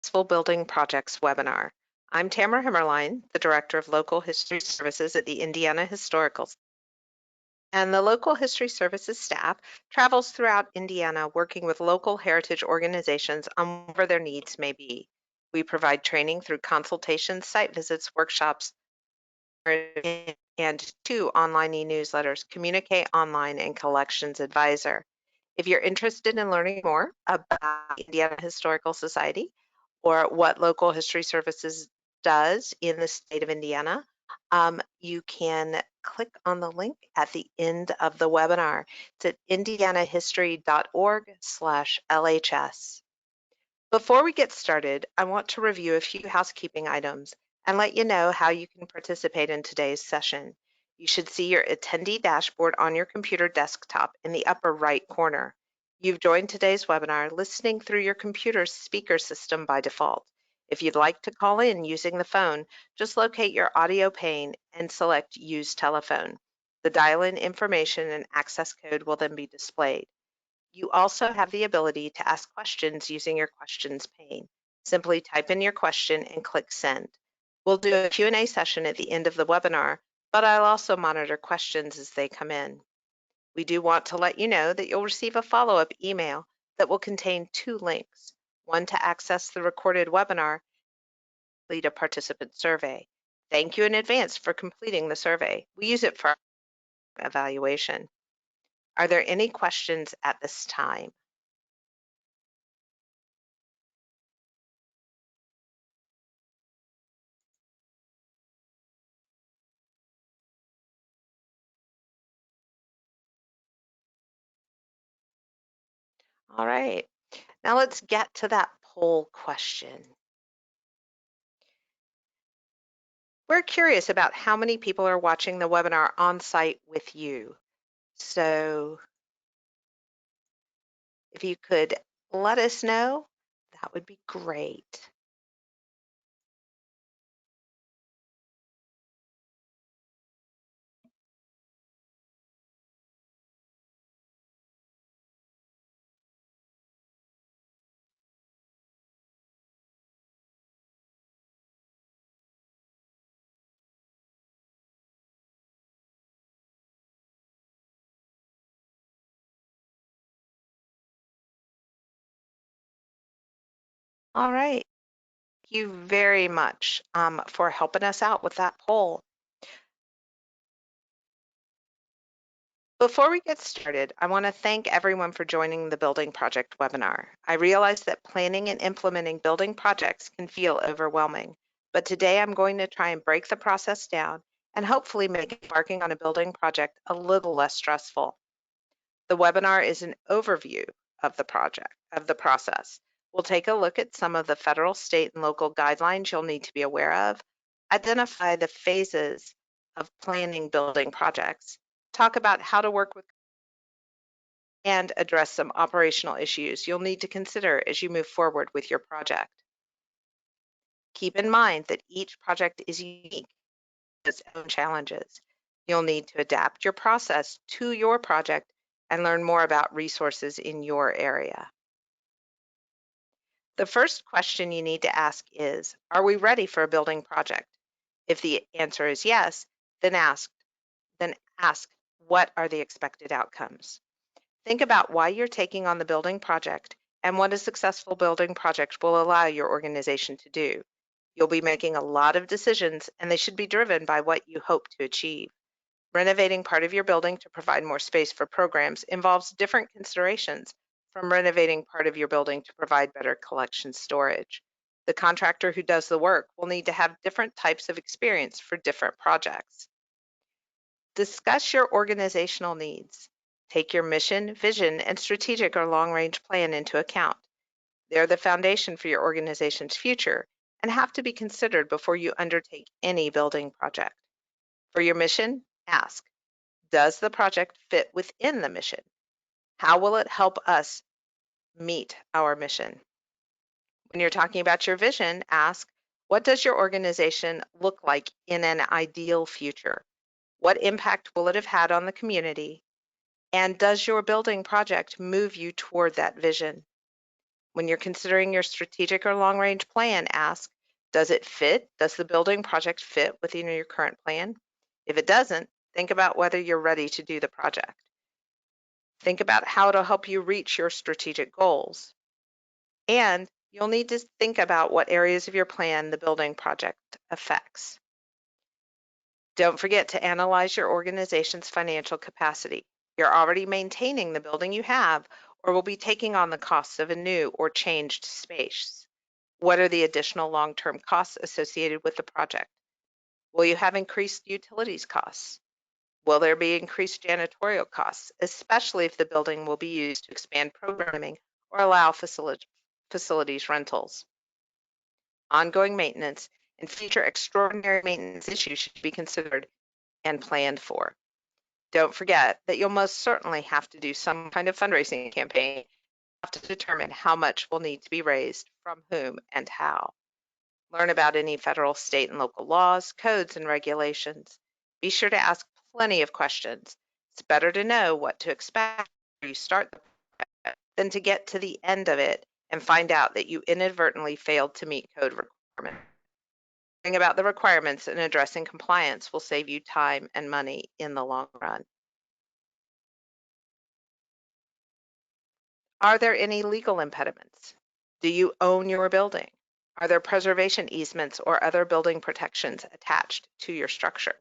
Successful Building Projects webinar. I'm Tamara Hemmerlein, the Director of Local History Services at the Indiana Historical Society. And the Local History Services staff travels throughout Indiana working with local heritage organizations on whatever their needs may be. We provide training through consultations, site visits, workshops, and 2 online e-newsletters, Communicate Online and Collections Advisor. If you're interested in learning more about Indiana Historical Society or what Local History Services does in the state of Indiana, you can click on the link at the end of the webinar. It's at indianahistory.org/LHS. Before we get started, I want to review a few housekeeping items and let you know how you can participate in today's session. You should see your attendee dashboard on your computer desktop in the upper right corner. You've joined today's webinar listening through your computer's speaker system by default. If you'd like to call in using the phone, just locate your audio pane and select Use Telephone. The dial-in information and access code will then be displayed. You also have the ability to ask questions using your questions pane. Simply type in your question and click send. We'll do a Q&A session at the end of the webinar, but I'll also monitor questions as they come in. We do want to let you know that you'll receive a follow-up email that will contain 2 links, one to access the recorded webinar, complete a participant survey. Thank you in advance for completing the survey. We use it for our evaluation. Are there any questions at this time? All right, now let's get to that poll question. We're curious about how many people are watching the webinar on site with you. So if you could let us know, that would be great. All right, thank you very much for helping us out with that poll. Before we get started, I want to thank everyone for joining the Building Project webinar. I realize that planning and implementing building projects can feel overwhelming, but today I'm going to try and break the process down and hopefully make embarking on a building project a little less stressful. The webinar is an overview of the process. We'll take a look at some of the federal, state, and local guidelines you'll need to be aware of, identify the phases of planning building projects, talk about how to work with, and address some operational issues you'll need to consider as you move forward with your project. Keep in mind that each project is unique with its own challenges. You'll need to adapt your process to your project and learn more about resources in your area. The first question you need to ask is, are we ready for a building project? If the answer is yes, then ask, what are the expected outcomes? Think about why you're taking on the building project and what a successful building project will allow your organization to do. You'll be making a lot of decisions, and they should be driven by what you hope to achieve. Renovating part of your building to provide more space for programs involves different considerations from renovating part of your building to provide better collection storage. The contractor who does the work will need to have different types of experience for different projects. Discuss your organizational needs. Take your mission, vision, and strategic or long-range plan into account. They're the foundation for your organization's future and have to be considered before you undertake any building project. For your mission, ask, does the project fit within the mission? How will it help us meet our mission? When you're talking about your vision, ask, what does your organization look like in an ideal future? What impact will it have had on the community? And does your building project move you toward that vision? When you're considering your strategic or long-range plan, ask, does it fit? Does the building project fit within your current plan? If it doesn't, think about whether you're ready to do the project. Think about how it'll help you reach your strategic goals. And you'll need to think about what areas of your plan the building project affects. Don't forget to analyze your organization's financial capacity. You're already maintaining the building you have or will be taking on the costs of a new or changed space. What are the additional long-term costs associated with the project? Will you have increased utilities costs? Will there be increased janitorial costs, especially if the building will be used to expand programming or allow facilities rentals? Ongoing maintenance and future extraordinary maintenance issues should be considered and planned for. Don't forget that you'll most certainly have to do some kind of fundraising campaign. You have to determine how much will need to be raised, from whom, and how. Learn about any federal, state, and local laws, codes, and regulations. Be sure to ask plenty of questions. It's better to know what to expect before you start the project than to get to the end of it and find out that you inadvertently failed to meet code requirements. Learning about the requirements and addressing compliance will save you time and money in the long run. Are there any legal impediments? Do you own your building? Are there preservation easements or other building protections attached to your structure?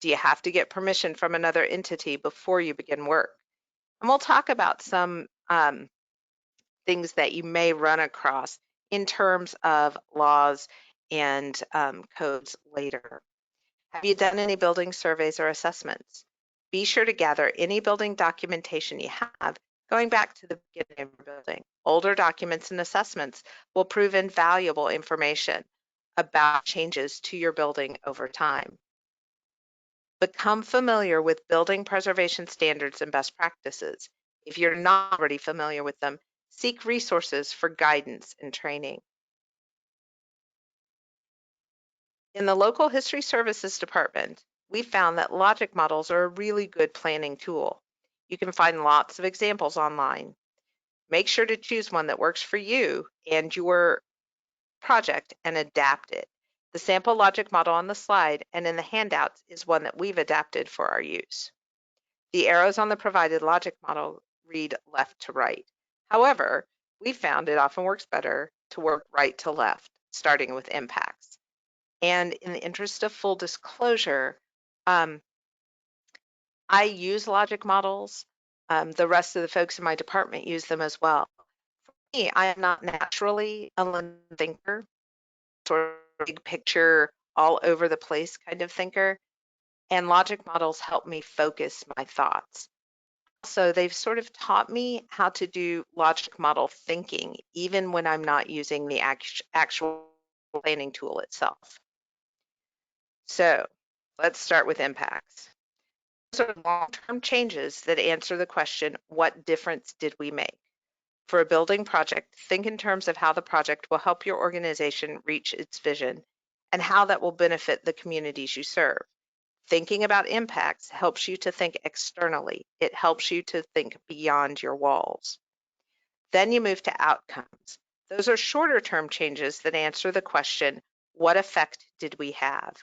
Do you have to get permission from another entity before you begin work? And we'll talk about some things that you may run across in terms of laws and codes later. Have you done any building surveys or assessments? Be sure to gather any building documentation you have going back to the beginning of your building. Older documents and assessments will prove invaluable information about changes to your building over time. Become familiar with building preservation standards and best practices. If you're not already familiar with them, seek resources for guidance and training. In the Local History Services Department, we found that logic models are a really good planning tool. You can find lots of examples online. Make sure to choose one that works for you and your project and adapt it. The sample logic model on the slide and in the handouts is one that we've adapted for our use. The arrows on the provided logic model read left to right. However, we found it often works better to work right to left, starting with impacts. And in the interest of full disclosure, I use logic models. The rest of the folks in my department use them as well. For me, I am not naturally a linear thinker, sort of big picture, all over the place kind of thinker. And logic models help me focus my thoughts. So they've sort of taught me how to do logic model thinking, even when I'm not using the actual planning tool itself. So let's start with impacts. Those are long-term changes that answer the question, what difference did we make? For a building project, think in terms of how the project will help your organization reach its vision and how that will benefit the communities you serve. Thinking about impacts helps you to think externally. It helps you to think beyond your walls. Then you move to outcomes. Those are shorter term changes that answer the question, what effect did we have?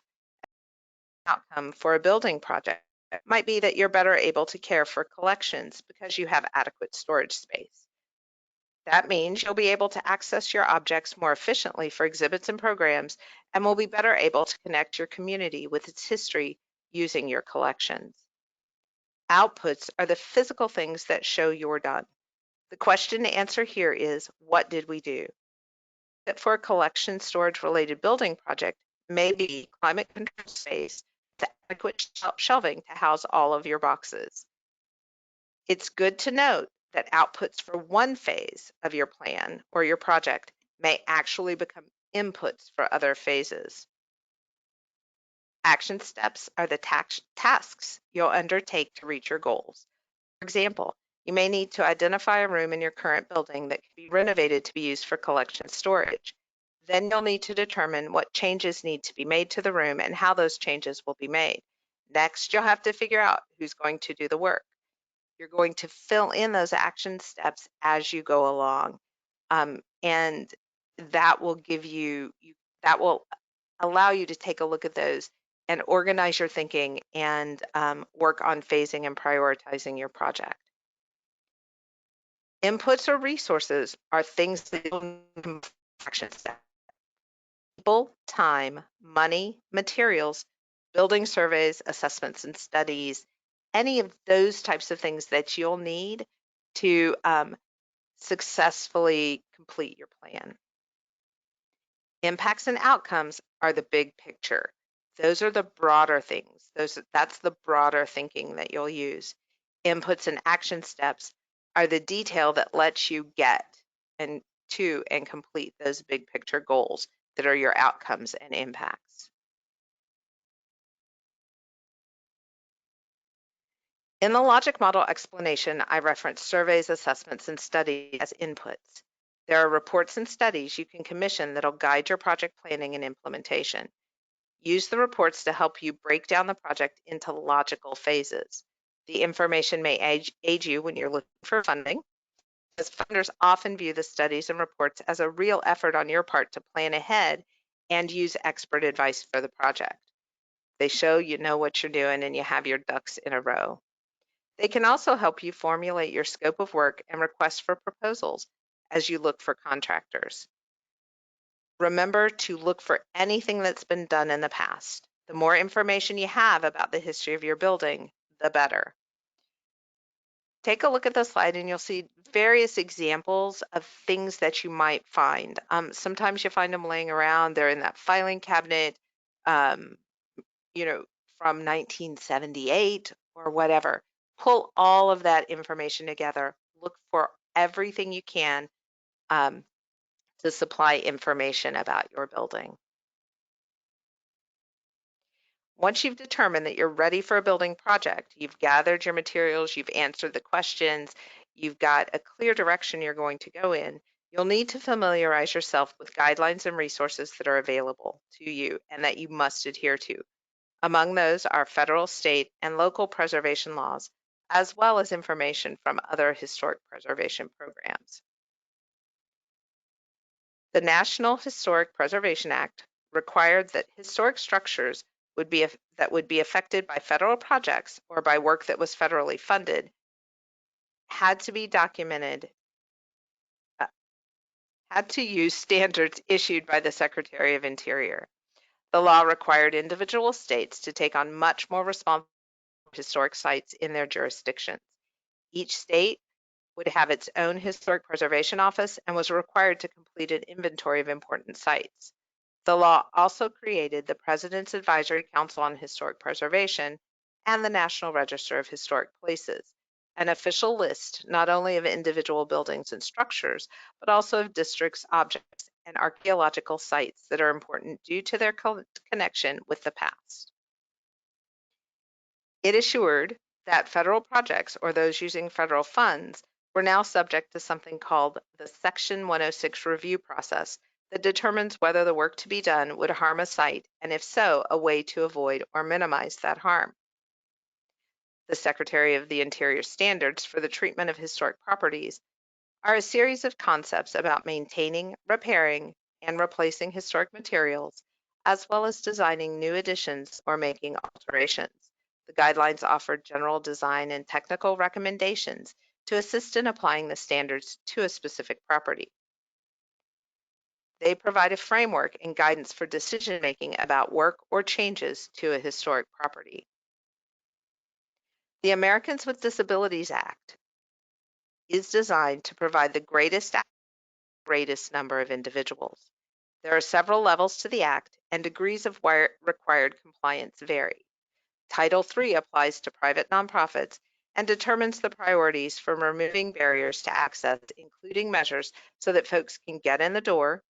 Outcome for a building project might be that you're better able to care for collections because you have adequate storage space. That means you'll be able to access your objects more efficiently for exhibits and programs and will be better able to connect your community with its history using your collections. Outputs are the physical things that show you're done. The question to answer here is, what did we do? That for a collection storage related building project may be climate control space with adequate shelving to house all of your boxes. It's good to note that outputs for one phase of your plan or your project may actually become inputs for other phases. Action steps are the tasks you'll undertake to reach your goals. For example, you may need to identify a room in your current building that can be renovated to be used for collection storage. Then you'll need to determine what changes need to be made to the room and how those changes will be made. Next, you'll have to figure out who's going to do the work. You're going to fill in those action steps as you go along. And that will give you, that will allow you to take a look at those and organize your thinking and work on phasing and prioritizing your project. Inputs or resources are things that you'll need from action steps. People, time, money, materials, building surveys, assessments and studies, any of those types of things that you'll need to successfully complete your plan. Impacts and outcomes are the big picture. Those are the broader things. That's the broader thinking that you'll use. Inputs and action steps are the detail that lets you get and complete those big picture goals that are your outcomes and impacts. In the logic model explanation, I referenced surveys, assessments, and studies as inputs. There are reports and studies you can commission that'll guide your project planning and implementation. Use the reports to help you break down the project into logical phases. The information may aid you when you're looking for funding, as funders often view the studies and reports as a real effort on your part to plan ahead and use expert advice for the project. They show you know what you're doing and you have your ducks in a row. They can also help you formulate your scope of work and request for proposals as you look for contractors. Remember to look for anything that's been done in the past. The more information you have about the history of your building, the better. Take a look at the slide and you'll see various examples of things that you might find. Sometimes you find them laying around. They're in that filing cabinet, um, from 1978 or whatever. Pull all of that information together. Look for everything you can to supply information about your building. Once you've determined that you're ready for a building project, you've gathered your materials, you've answered the questions, you've got a clear direction you're going to go in, you'll need to familiarize yourself with guidelines and resources that are available to you and that you must adhere to. Among those are federal, state, and local preservation laws, as well as information from other historic preservation programs. The National Historic Preservation Act required that historic structures that would be affected by federal projects or by work that was federally funded had to be documented, had to use standards issued by the Secretary of Interior. The law required individual states to take on much more responsibility for historic sites in their jurisdictions. Each state would have its own historic preservation office and was required to complete an inventory of important sites. The law also created the President's Advisory Council on Historic Preservation and the National Register of Historic Places, an official list not only of individual buildings and structures, but also of districts, objects, and archaeological sites that are important due to their connection with the past. It assured that federal projects or those using federal funds were now subject to something called the Section 106 review process that determines whether the work to be done would harm a site, and if so, a way to avoid or minimize that harm. The Secretary of the Interior standards for the treatment of historic properties are a series of concepts about maintaining, repairing, and replacing historic materials, as well as designing new additions or making alterations. The guidelines offer general design and technical recommendations to assist in applying the standards to a specific property. They provide a framework and guidance for decision-making about work or changes to a historic property. The Americans with Disabilities Act is designed to provide the greatest number of individuals. There are several levels to the Act, and degrees of required compliance vary. Title III applies to private nonprofits and determines the priorities for removing barriers to access, including measures so that folks can get in the door,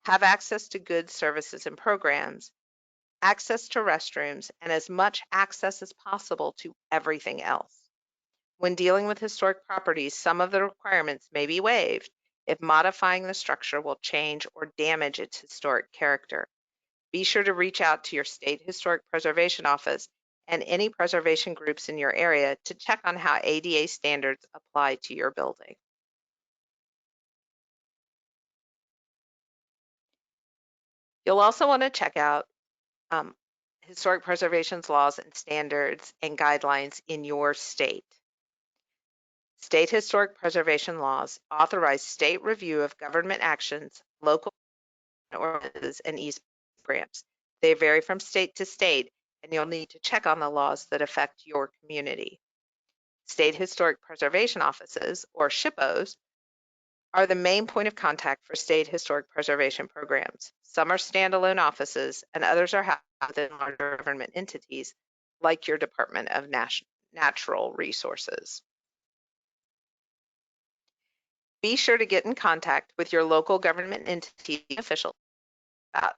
have access to goods, services, and programs, access to restrooms, and as much access as possible to everything else. When dealing with historic properties, some of the requirements may be waived if modifying the structure will change or damage its historic character. Be sure to reach out to your state historic preservation office and any preservation groups in your area to check on how ADA standards apply to your building. You'll also want to check out um, historic preservation laws and standards and guidelines in your state. State historic preservation laws authorize state review of government actions, local ordinances, and easement grants. They vary from state to state, and you'll need to check on the laws that affect your community. State Historic Preservation Offices, or SHPOs, are the main point of contact for state historic preservation programs. Some are standalone offices, and others are housed within larger government entities, like your Department of Natural Resources. Be sure to get in contact with your local government entity officials about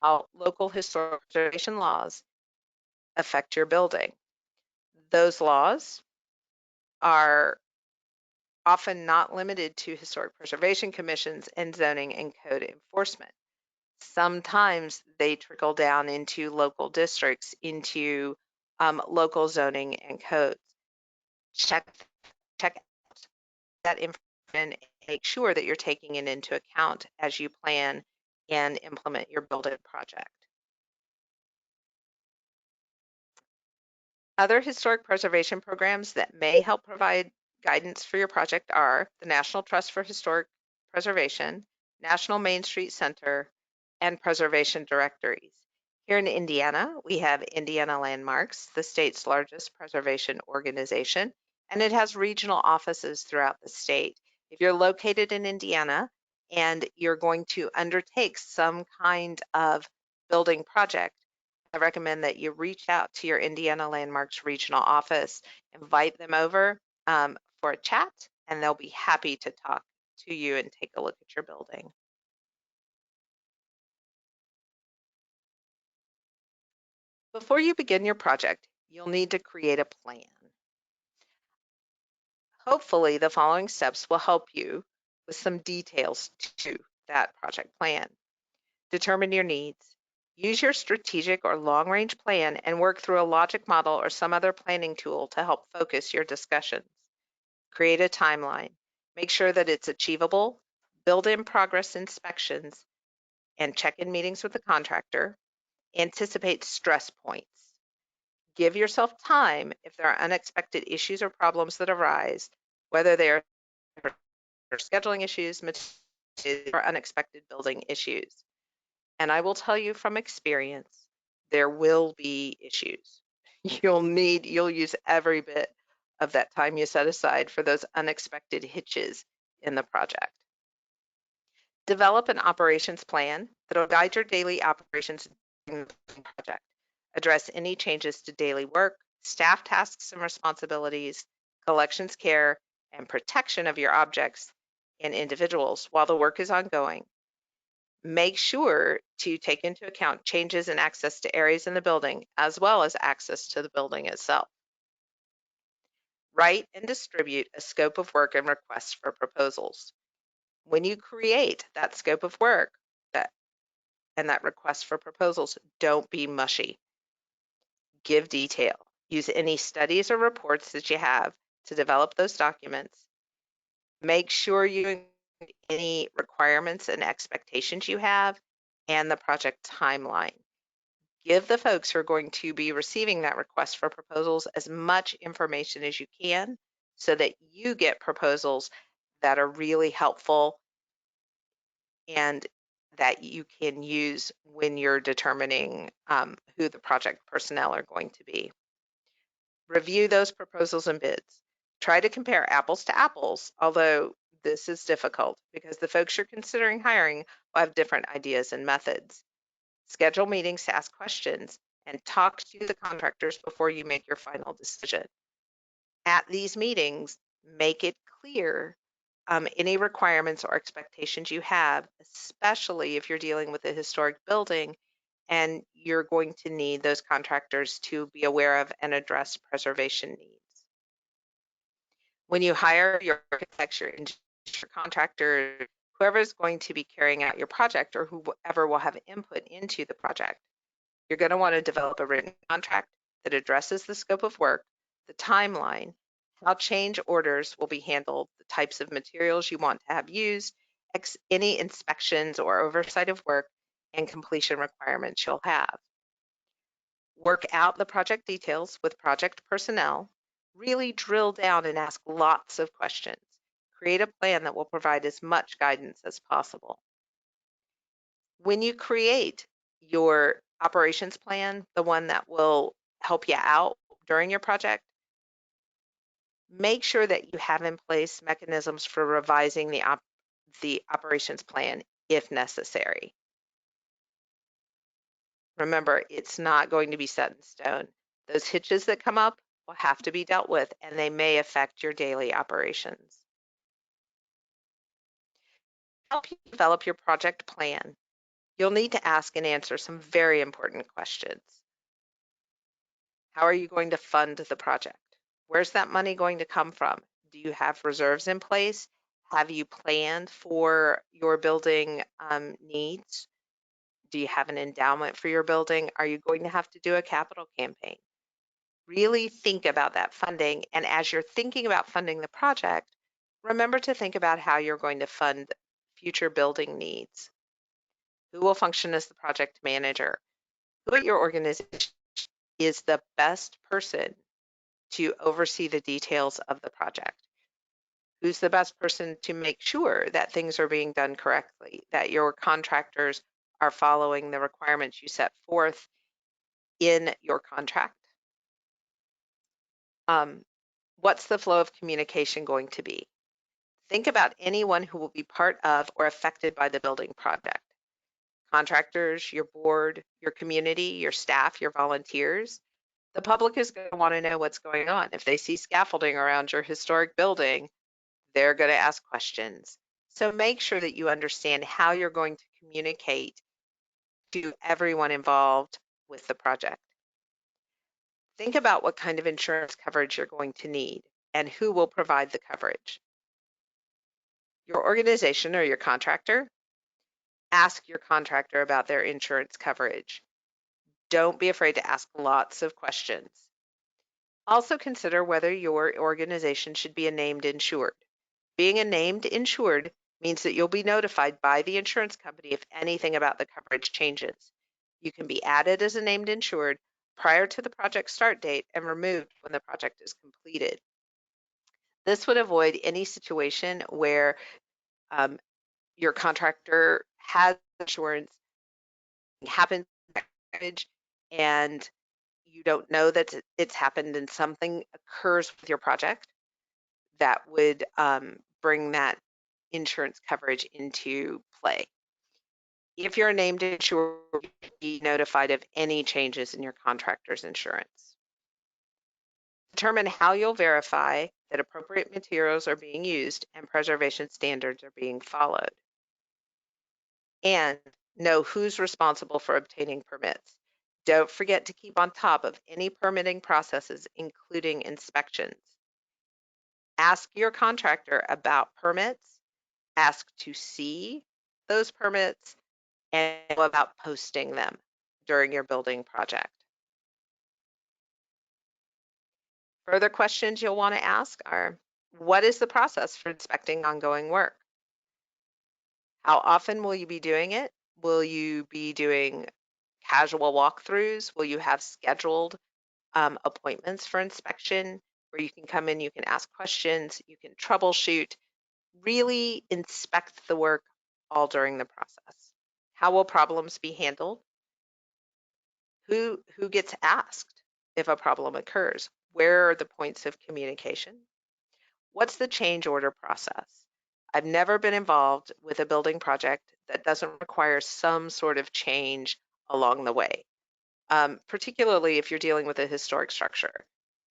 how local historic preservation laws affect your building. Those laws are often not limited to historic preservation commissions and zoning and code enforcement. Sometimes they trickle down into local districts, into local zoning and codes. Check out that information and make sure that you're taking it into account as you plan and implement your building project. Other historic preservation programs that may help provide guidance for your project are the National Trust for Historic Preservation, National Main Street Center, and preservation directories. Here in Indiana, we have Indiana Landmarks, the state's largest preservation organization, and it has regional offices throughout the state. If you're located in Indiana and you're going to undertake some kind of building project, I recommend that you reach out to your Indiana Landmarks regional office, invite them over for a chat, and they'll be happy to talk to you and take a look at your building. Before you begin your project, you'll need to create a plan. Hopefully, the following steps will help you with some details to that project plan. Determine your needs. Use your strategic or long-range plan and work through a logic model or some other planning tool to help focus your discussions. Create a timeline. Make sure that it's achievable. Build in progress inspections and check-in meetings with the contractor. Anticipate stress points. Give yourself time if there are unexpected issues or problems that arise, whether they are scheduling issues, or unexpected building issues. And I will tell you from experience, there will be issues. You'll use every bit of that time you set aside for those unexpected hitches in the project. Develop an operations plan that will guide your daily operations during the project. Address any changes to daily work, staff tasks and responsibilities, collections care, and protection of your objects and individuals while the work is ongoing. Make sure to take into account changes in access to areas in the building, as well as access to the building itself. Write and distribute a scope of work and requests for proposals. When you create that scope of work and that request for proposals, don't be mushy. Give detail. Use any studies or reports that you have to develop those documents. Make sure you include any requirements and expectations you have and the project timeline. Give the folks who are going to be receiving that request for proposals as much information as you can so that you get proposals that are really helpful and that you can use when you're determining who the project personnel are going to be. Review those proposals and bids. Try to compare apples to apples, although this is difficult because the folks you're considering hiring will have different ideas and methods. Schedule meetings to ask questions and talk to the contractors before you make your final decision. At these meetings, make it clear any requirements or expectations you have, especially if you're dealing with a historic building and you're going to need those contractors to be aware of and address preservation needs. When you hire your architects, your engineers, your contractor, whoever is going to be carrying out your project or whoever will have input into the project, you're going to want to develop a written contract that addresses the scope of work, the timeline, how change orders will be handled, the types of materials you want to have used, any inspections or oversight of work, and completion requirements you'll have. Work out the project details with project personnel. Really drill down and ask lots of questions. Create a plan that will provide as much guidance as possible. When you create your operations plan, the one that will help you out during your project, make sure that you have in place mechanisms for revising the operations plan if necessary. Remember, it's not going to be set in stone. Those hitches that come up will have to be dealt with, and they may affect your daily operations. To help you develop your project plan, you'll need to ask and answer some very important questions. How are you going to fund the project? Where's that money going to come from? Do you have reserves in place? Have you planned for your building needs? Do you have an endowment for your building? Are you going to have to do a capital campaign? Really think about that funding. And as you're thinking about funding the project, remember to think about how you're going to fund future building needs. Who will function as the project manager? Who at your organization is the best person to oversee the details of the project? Who's the best person to make sure that things are being done correctly, that your contractors are following the requirements you set forth in your contract? What's the flow of communication going to be? Think about anyone who will be part of or affected by the building project. Contractors, your board, your community, your staff, your volunteers. The public is going to want to know what's going on. If they see scaffolding around your historic building, they're going to ask questions. So make sure that you understand how you're going to communicate to everyone involved with the project. Think about what kind of insurance coverage you're going to need and who will provide the coverage. Your organization or your contractor, ask your contractor about their insurance coverage. Don't be afraid to ask lots of questions. Also consider whether your organization should be a named insured. Being a named insured means that you'll be notified by the insurance company if anything about the coverage changes. You can be added as a named insured prior to the project start date and removed when the project is completed. This would avoid any situation where your contractor has insurance, happens and you don't know that it's happened and something occurs with your project that would bring that insurance coverage into play. If you're named insured, be notified of any changes in your contractor's insurance. Determine how you'll verify that appropriate materials are being used and preservation standards are being followed. And know who's responsible for obtaining permits. Don't forget to keep on top of any permitting processes, including inspections. Ask your contractor about permits, ask to see those permits, and know about posting them during your building project. Further questions you'll want to ask are, what is the process for inspecting ongoing work? How often will you be doing it? Will you be doing casual walkthroughs? Will you have scheduled appointments for inspection where you can come in, you can ask questions, you can troubleshoot, really inspect the work all during the process. How will problems be handled? Who gets asked if a problem occurs? Where are the points of communication? What's the change order process? I've never been involved with a building project that doesn't require some sort of change along the way, particularly if you're dealing with a historic structure.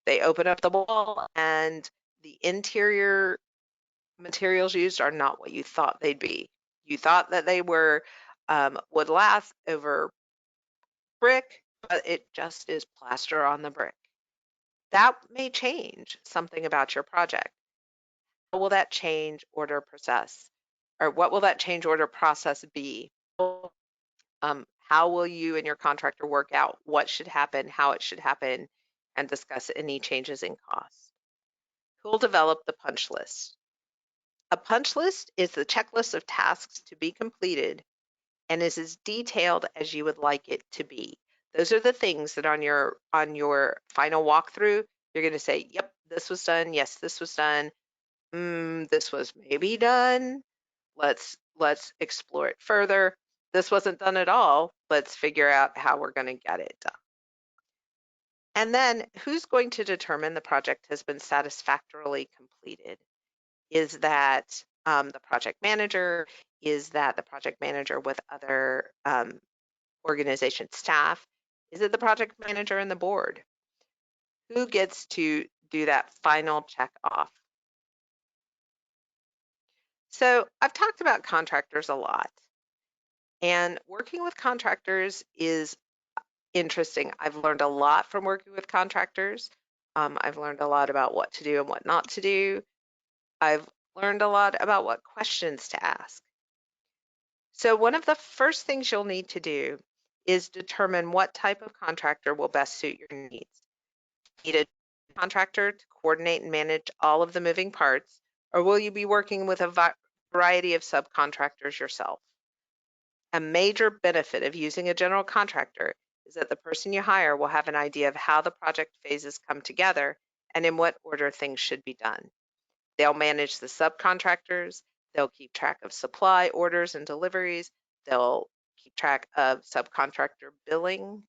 They open up the wall and the interior materials used are not what you thought they'd be. You thought that they were would last over brick, but it just is plaster on the brick. That may change something about your project. How will that change order process? Or what will that change order process be? How will you and your contractor work out what should happen, how it should happen, and discuss any changes in cost? Who will develop the punch list? A punch list is the checklist of tasks to be completed and is as detailed as you would like it to be. Those are the things that on your final walkthrough, you're going to say, yep, this was done. Yes, this was done. This was maybe done. Let's explore it further. This wasn't done at all. Let's figure out how we're going to get it done. And then who's going to determine the project has been satisfactorily completed? Is that the project manager? Is that the project manager with other organization staff? Is it the project manager and the board? Who gets to do that final check off? So I've talked about contractors a lot, and working with contractors is interesting. I've learned a lot from working with contractors. I've learned a lot about what to do and what not to do. I've learned a lot about what questions to ask. So one of the first things you'll need to do is determine what type of contractor will best suit your needs. Need a contractor to coordinate and manage all of the moving parts, or will you be working with a variety of subcontractors yourself? A major benefit of using a general contractor is that the person you hire will have an idea of how the project phases come together and in what order things should be done. They'll manage the subcontractors, they'll keep track of supply orders and deliveries, they'll keep track of subcontractor billing.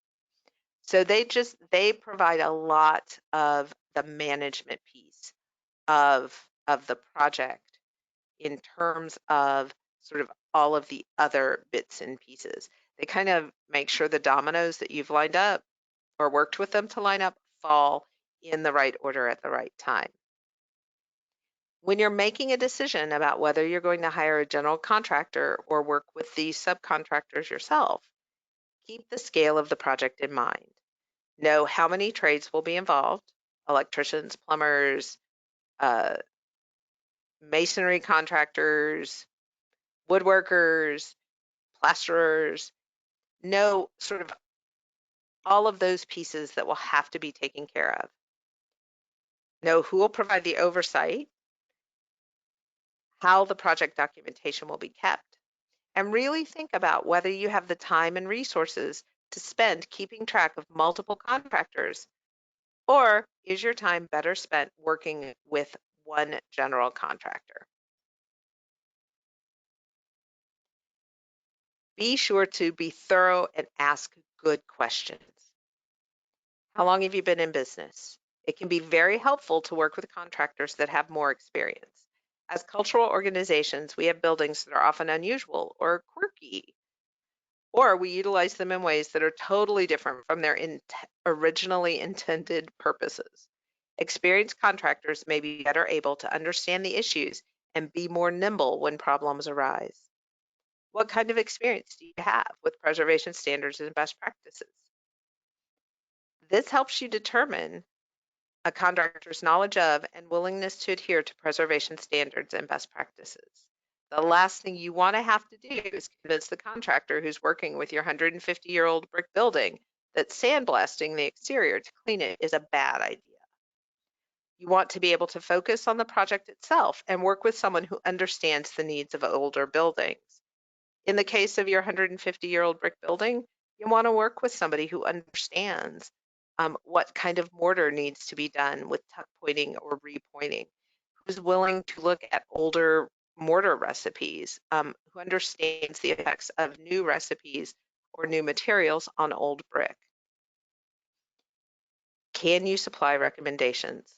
So they provide a lot of the management piece of the project in terms of sort of all of the other bits and pieces. They kind of make sure the dominoes that you've lined up or worked with them to line up fall in the right order at the right time. When you're making a decision about whether you're going to hire a general contractor or work with these subcontractors yourself, keep the scale of the project in mind. Know how many trades will be involved: electricians, plumbers, uh, masonry contractors, woodworkers, plasterers. Know sort of all of those pieces that will have to be taken care of. Know who will provide the oversight, how the project documentation will be kept, and really think about whether you have the time and resources to spend keeping track of multiple contractors, or is your time better spent working with one general contractor? Be sure to be thorough and ask good questions. How long have you been in business? It can be very helpful to work with contractors that have more experience. As cultural organizations, we have buildings that are often unusual or quirky, or we utilize them in ways that are totally different from their originally intended purposes. Experienced contractors may be better able to understand the issues and be more nimble when problems arise. What kind of experience do you have with preservation standards and best practices? This helps you determine a contractor's knowledge of and willingness to adhere to preservation standards and best practices. The last thing you want to have to do is convince the contractor who's working with your 150-year-old brick building that sandblasting the exterior to clean it is a bad idea. You want to be able to focus on the project itself and work with someone who understands the needs of older buildings. In the case of your 150-year-old brick building, you want to work with somebody who understands what kind of mortar needs to be done with tuck pointing or repointing, who's willing to look at older mortar recipes, who understands the effects of new recipes or new materials on old brick. Can you supply recommendations?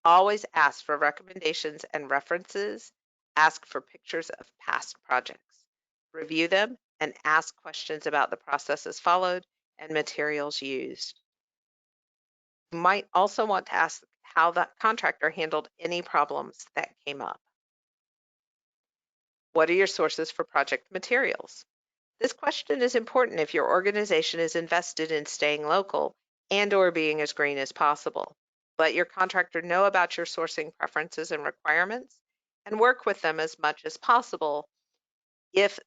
Always ask for recommendations and references. Ask for pictures of past projects. Review them and ask questions about the processes followed and materials used. You might also want to ask how the contractor handled any problems that came up. What are your sources for project materials? This question is important if your organization is invested in staying local and/or being as green as possible. Let your contractor know about your sourcing preferences and requirements and work with them as much as possible if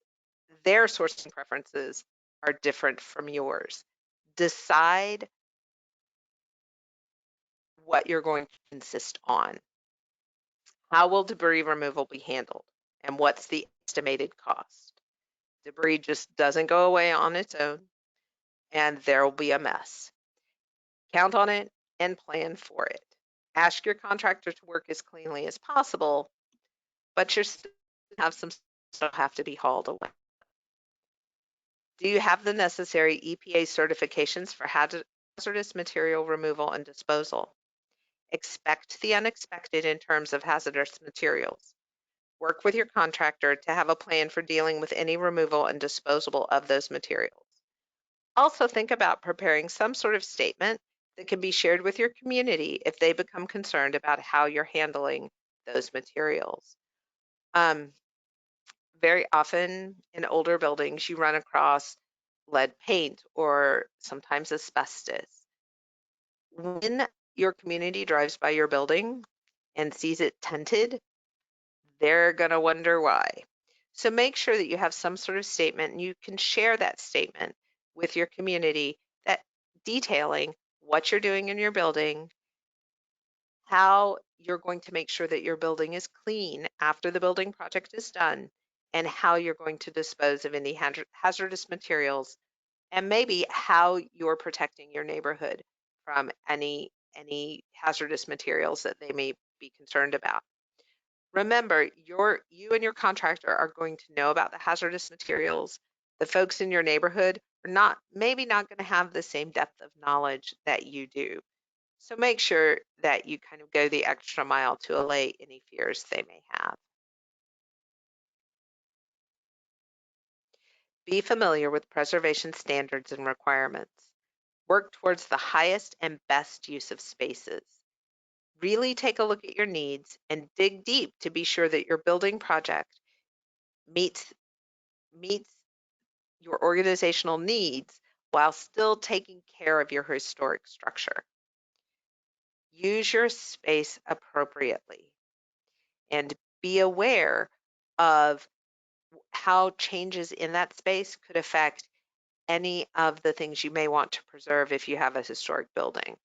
their sourcing preferences are different from yours. Decide what you're going to insist on. How will debris removal be handled? And what's the estimated cost? Debris just doesn't go away on its own, and there will be a mess. Count on it and plan for it. Ask your contractor to work as cleanly as possible, but you still have some stuff have to be hauled away. Do you have the necessary EPA certifications for hazardous material removal and disposal? Expect the unexpected in terms of hazardous materials. Work with your contractor to have a plan for dealing with any removal and disposal of those materials. Also think about preparing some sort of statement that can be shared with your community if they become concerned about how you're handling those materials. Very often in older buildings, you run across lead paint or sometimes asbestos. When your community drives by your building and sees it tinted, they're going to wonder why. So make sure that you have some sort of statement and you can share that statement with your community that detailing what you're doing in your building, how you're going to make sure that your building is clean after the building project is done, and how you're going to dispose of any hazardous materials, and maybe how you're protecting your neighborhood from any hazardous materials that they may be concerned about. Remember, you and your contractor are going to know about the hazardous materials. The folks in your neighborhood are maybe not going to have the same depth of knowledge that you do. So make sure that you kind of go the extra mile to allay any fears they may have. Be familiar with preservation standards and requirements. Work towards the highest and best use of spaces. Really take a look at your needs and dig deep to be sure that your building project meets your organizational needs while still taking care of your historic structure. Use your space appropriately and be aware of how changes in that space could affect any of the things you may want to preserve if you have a historic building.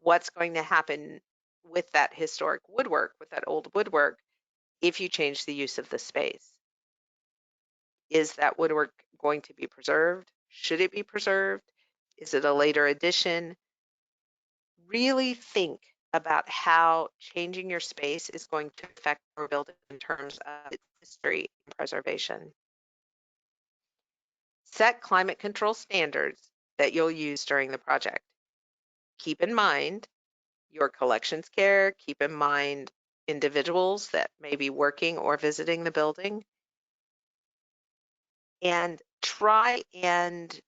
What's going to happen with that historic woodwork, with that old woodwork, if you change the use of the space? Is that woodwork going to be preserved? Should it be preserved? Is it a later addition? Really think about how changing your space is going to affect your building in terms of its history and preservation. Set climate control standards that you'll use during the project. Keep in mind your collections care, keep in mind individuals that may be working or visiting the building, and try and,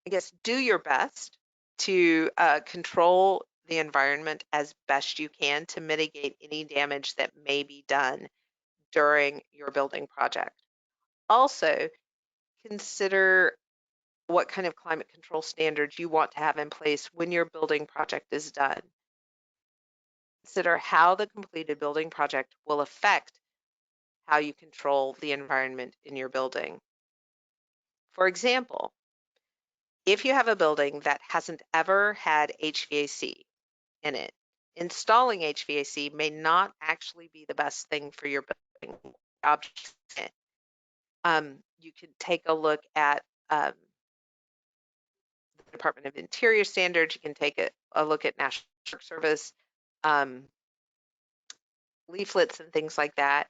I guess, do your best to control the environment as best you can to mitigate any damage that may be done during your building project. Also, consider what kind of climate control standards you want to have in place when your building project is done. Consider how the completed building project will affect how you control the environment in your building. For example, if you have a building that hasn't ever had HVAC in it, installing HVAC may not actually be the best thing for your building objects. You can take a look at the Department of Interior standards. You can take a look at National Park Service leaflets and things like that.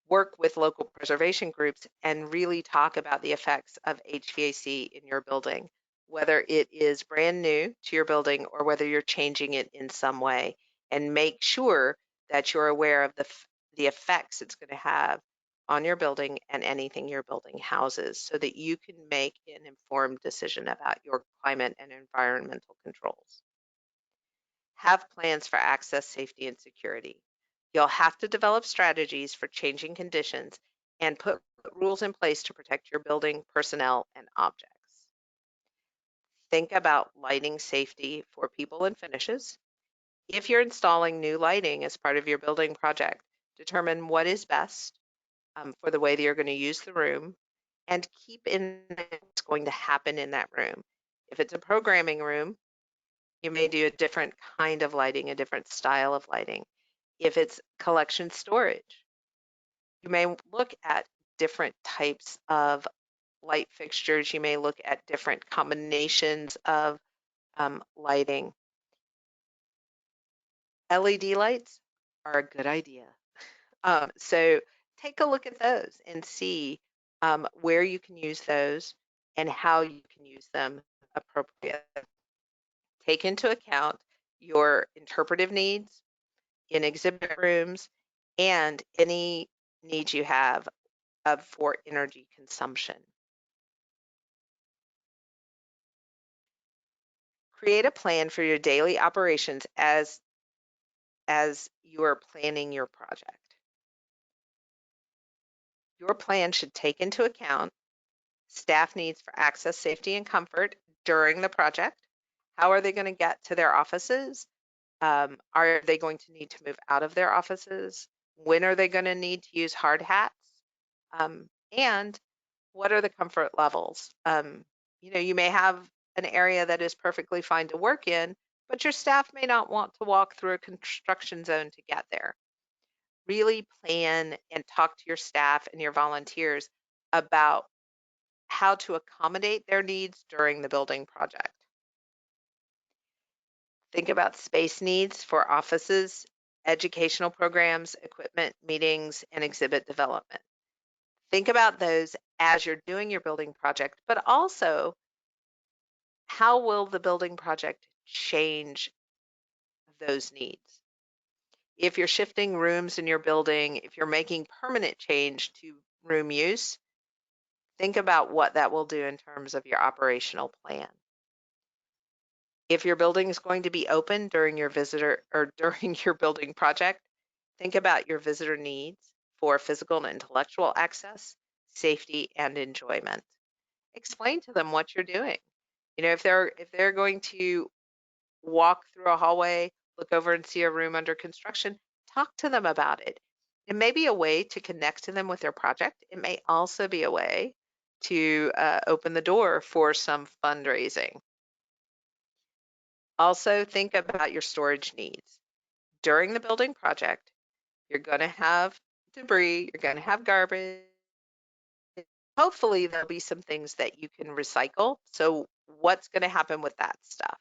Work with local preservation groups and really talk about the effects of HVAC in your building, whether it is brand new to your building or whether you're changing it in some way, and make sure that you're aware of the effects it's going to have on your building and anything your building houses so that you can make an informed decision about your climate and environmental controls. Have plans for access, safety, and security. You'll have to develop strategies for changing conditions and put rules in place to protect your building, personnel, and objects. Think about lighting safety for people and finishes. If you're installing new lighting as part of your building project, determine what is best for the way that you're going to use the room and keep in mind what's going to happen in that room. If it's a programming room, you may do a different kind of lighting, a different style of lighting. If it's collection storage, you may look at different types of light fixtures. You may look at different combinations of lighting. LED lights are a good idea. So take a look at those and see where you can use those and how you can use them appropriately. Take into account your interpretive needs in exhibit rooms and any needs you have for energy consumption. Create a plan for your daily operations as you are planning your project. Your plan should take into account staff needs for access, safety, and comfort during the project. How are they going to get to their offices? Are they going to need to move out of their offices? When are they going to need to use hard hats? And what are the comfort levels? You may have an area that is perfectly fine to work in, but your staff may not want to walk through a construction zone to get there. Really plan and talk to your staff and your volunteers about how to accommodate their needs during the building project. Think about space needs for offices, educational programs, equipment, meetings, and exhibit development. Think about those as you're doing your building project, but also how will the building project change those needs? If you're shifting rooms in your building, if you're making permanent change to room use, think about what that will do in terms of your operational plan. If your building is going to be open during your visitor or during your building project, think about your visitor needs for physical and intellectual access, safety, and enjoyment. Explain to them what you're doing. If they're going to walk through a hallway, look over and see a room under construction, talk to them about it. It may be a way to connect to them with their project. It may also be a way to open the door for some fundraising. Also, think about your storage needs. During the building project, you're going to have debris, you're going to have garbage. Hopefully, there'll be some things that you can recycle. So, what's going to happen with that stuff?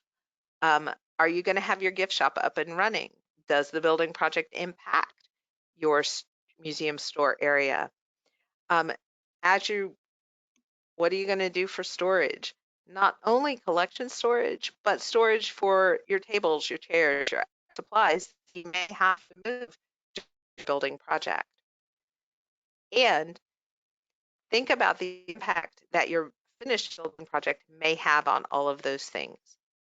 Are you going to have your gift shop up and running? Does the building project impact your museum store area? What are you going to do for storage? Not only collection storage, but storage for your tables, your chairs, your supplies you may have to move to your building project. And think about the impact that your finished building project may have on all of those things: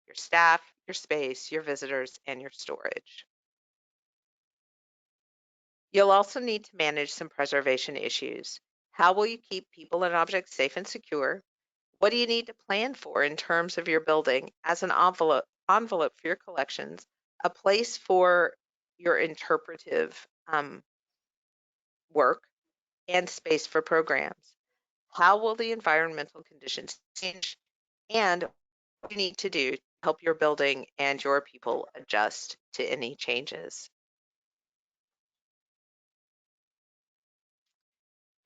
your staff, your space, your visitors, and your storage. You'll also need to manage some preservation issues. How will you keep people and objects safe and secure? What do you need to plan for in terms of your building as an envelope for your collections, a place for your interpretive work, and space for programs? How will the environmental conditions change, and what do you need to do to help your building and your people adjust to any changes?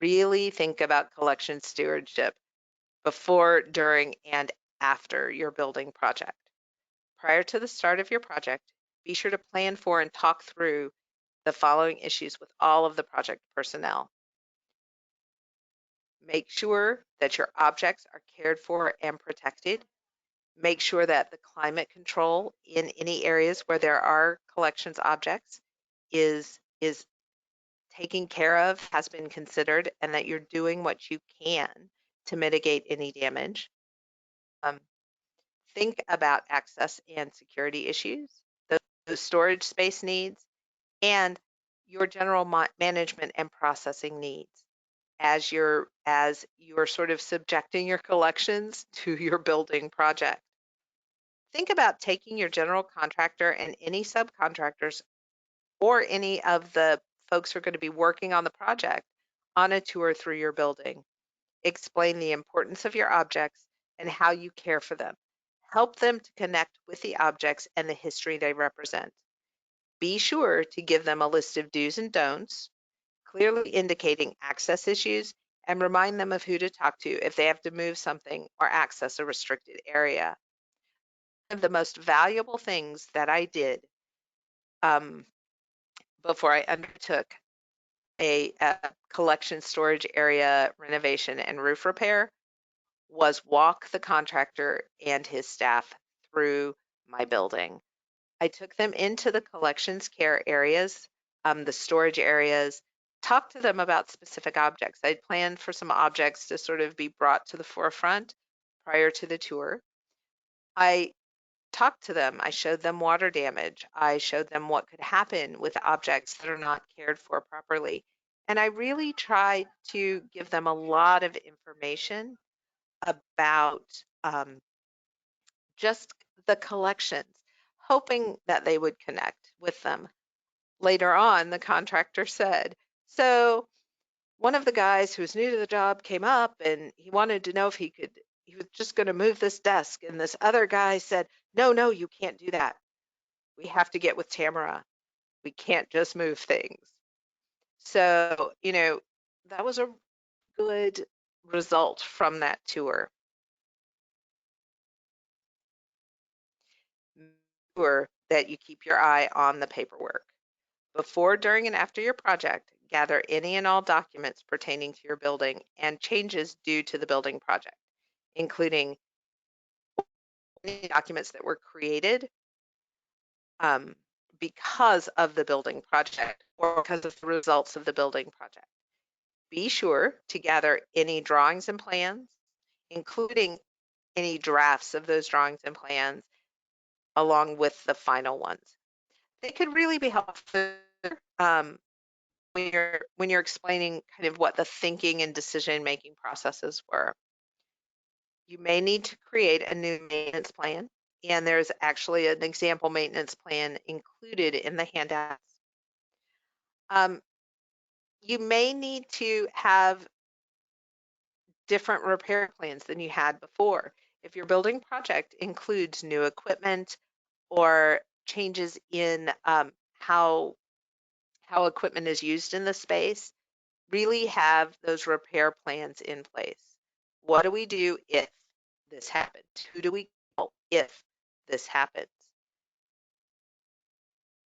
Really think about collection stewardship before, during, and after your building project. Prior to the start of your project, be sure to plan for and talk through the following issues with all of the project personnel. Make sure that your objects are cared for and protected. Make sure that the climate control in any areas where there are collections objects is taken care of, has been considered, and that you're doing what you can to mitigate any damage. Think about access and security issues, those storage space needs, and your general management and processing needs as you're sort of subjecting your collections to your building project. Think about taking your general contractor and any subcontractors or any of the folks who are going to be working on the project on a tour through your building. Explain the importance of your objects and how you care for them. Help them to connect with the objects and the history they represent. Be sure to give them a list of do's and don'ts, clearly indicating access issues and remind them of who to talk to if they have to move something or access a restricted area. One of the most valuable things that I did um, before I undertook a collection storage area renovation and roof repair was walk the contractor and his staff through my building. I took them into the collections care areas, the storage areas, talked to them about specific objects. I'd planned for some objects to sort of be brought to the forefront prior to the tour. I talked to them. I showed them water damage. I showed them what could happen with objects that are not cared for properly. And I really tried to give them a lot of information about just the collections, hoping that they would connect with them. Later on, the contractor said, so one of the guys who was new to the job came up and he wanted to know if he was just going to move this desk. And this other guy said, no, you can't do that. We have to get with Tamara. We can't just move things. So, that was a good result from that tour. Make sure that you keep your eye on the paperwork. Before, during, and after your project, gather any and all documents pertaining to your building and changes due to the building project, including any documents that were created um, because of the building project or because of the results of the building project. Be sure to gather any drawings and plans, including any drafts of those drawings and plans, along with the final ones. They could really be helpful um, when you're explaining kind of what the thinking and decision-making processes were. You may need to create a new maintenance plan, and there's actually an example maintenance plan included in the handouts. You may need to have different repair plans than you had before. If your building project includes new equipment or changes in how equipment is used in the space, really have those repair plans in place. What do we do if this happens? Who do we call if this happens?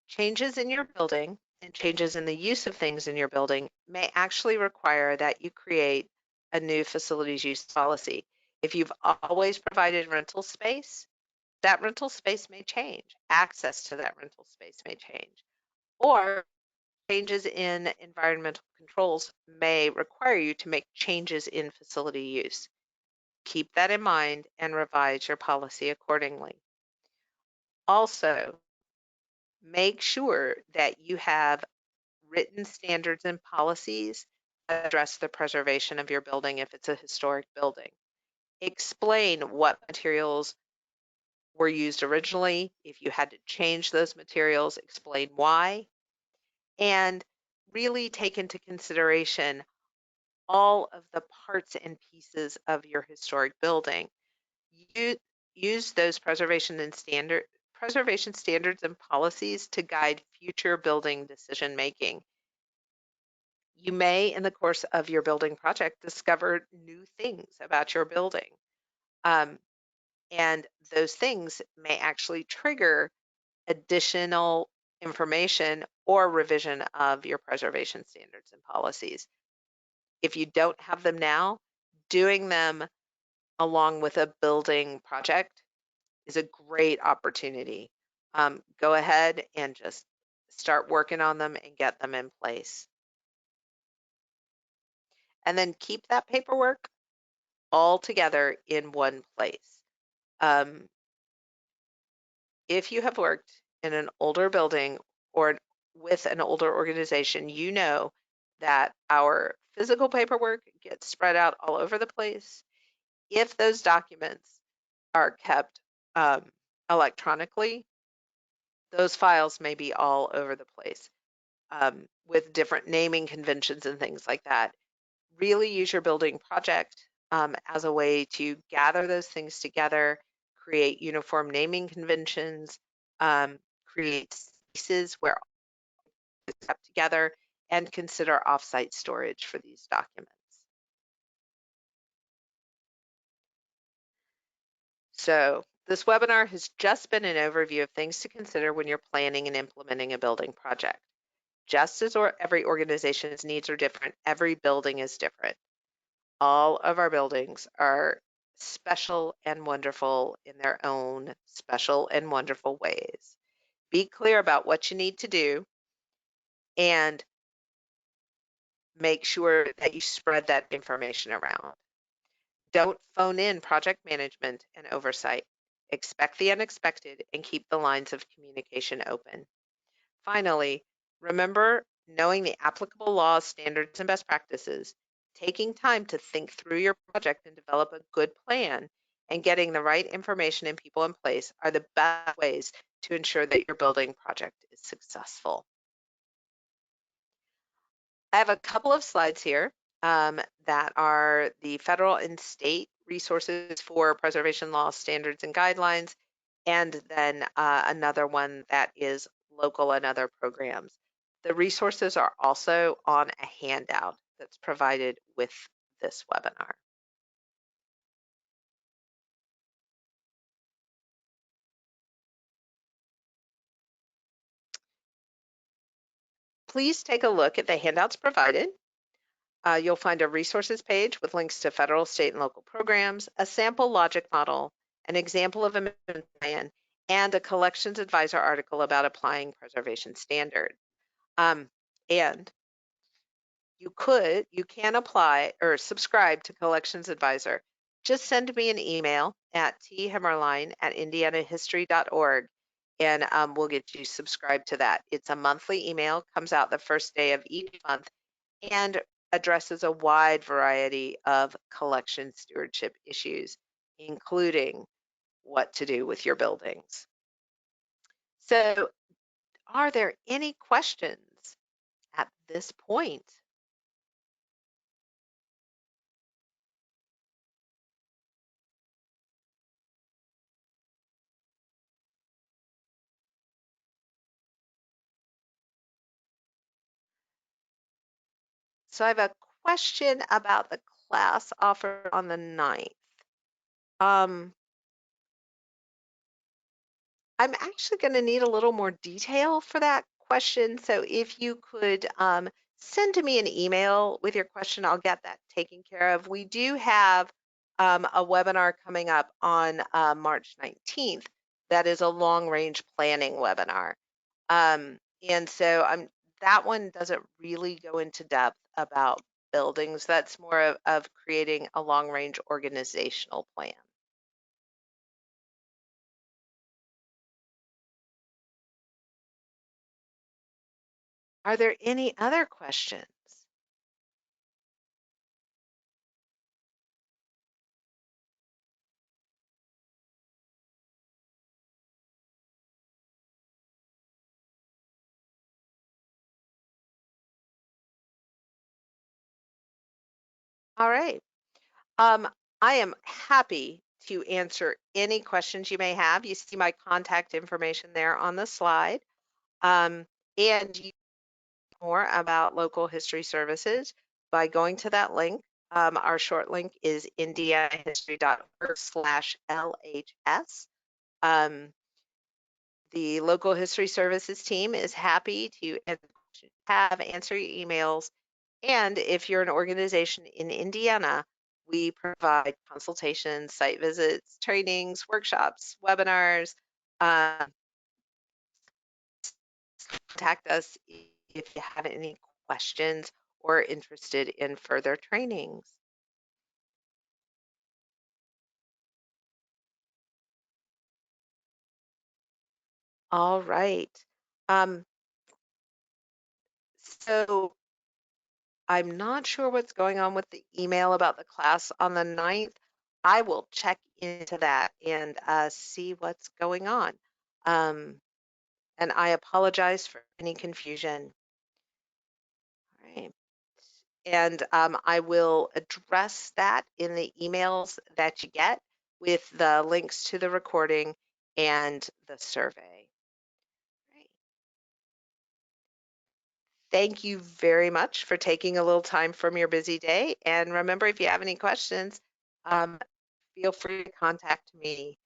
Changes in your building and changes in the use of things in your building may actually require that you create a new facilities use policy. If you've always provided rental space, that rental space may change. Access to that rental space may change. Or changes in environmental controls may require you to make changes in facility use. Keep that in mind and revise your policy accordingly. Also, make sure that you have written standards and policies that address the preservation of your building if it's a historic building. Explain what materials were used originally. If you had to change those materials, explain why. And really take into consideration all of the parts and pieces of your historic building. Use those preservation standards and policies to guide future building decision making. You may, in the course of your building project, discover new things about your building. And those things may actually trigger additional information or revision of your preservation standards and policies. If you don't have them now, doing them along with a building project is a great opportunity. Go ahead and just start working on them and get them in place. And then keep that paperwork all together in one place. If you have worked in an older building or with an older organization, you know that our physical paperwork gets spread out all over the place. If those documents are kept electronically, those files may be all over the place with different naming conventions and things like that. Really use your building project as a way to gather those things together, create uniform naming conventions, create spaces where it's kept together, and consider offsite storage for these documents. So this webinar has just been an overview of things to consider when you're planning and implementing a building project. Just as every organization's needs are different, every building is different. All of our buildings are special and wonderful in their own special and wonderful ways. Be clear about what you need to do and make sure that you spread that information around. Don't phone in project management and oversight. Expect the unexpected and keep the lines of communication open. Finally, remember knowing the applicable laws, standards, and best practices, taking time to think through your project and develop a good plan, and getting the right information and people in place are the best ways to ensure that your building project is successful. I have a couple of slides here that are the federal and state resources for preservation law standards and guidelines, and then another one that is local and other programs. The resources are also on a handout that's provided with this webinar. Please take a look at the handouts provided. You'll find a resources page with links to federal, state, and local programs, a sample logic model, an example of a management plan, and a collections advisor article about applying preservation standards. And you can apply or subscribe to Collections Advisor. Just send me an email at themmerline@indianahistory.org and we'll get you subscribed to that. It's a monthly email, comes out the first day of each month, and addresses a wide variety of collection stewardship issues, including what to do with your buildings. So, are there any questions at this point? So I have a question about the class offer on the 9th. I'm actually going to need a little more detail for that question. So if you could send to me an email with your question, I'll get that taken care of. We do have a webinar coming up on March 19th that is a long-range planning webinar. And so that one doesn't really go into depth about buildings. That's more of creating a long-range organizational plan. Are there any other questions? All right. I am happy to answer any questions you may have. You see my contact information there on the slide. And you know more about local history services by going to that link. Our short link is indianahistory.org/LHS. The local history services team is happy to answer your emails. And if you're an organization in Indiana, we provide consultations, site visits, trainings, workshops, webinars. Contact us if you have any questions or interested in further trainings. All right. So I'm not sure what's going on with the email about the class on the 9th. I will check into that and see what's going on. And I apologize for any confusion. All right. And I will address that in the emails that you get with the links to the recording and the survey. Right. Thank you very much for taking a little time from your busy day. And remember, if you have any questions, feel free to contact me.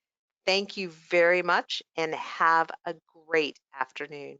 Thank you very much and have a great afternoon.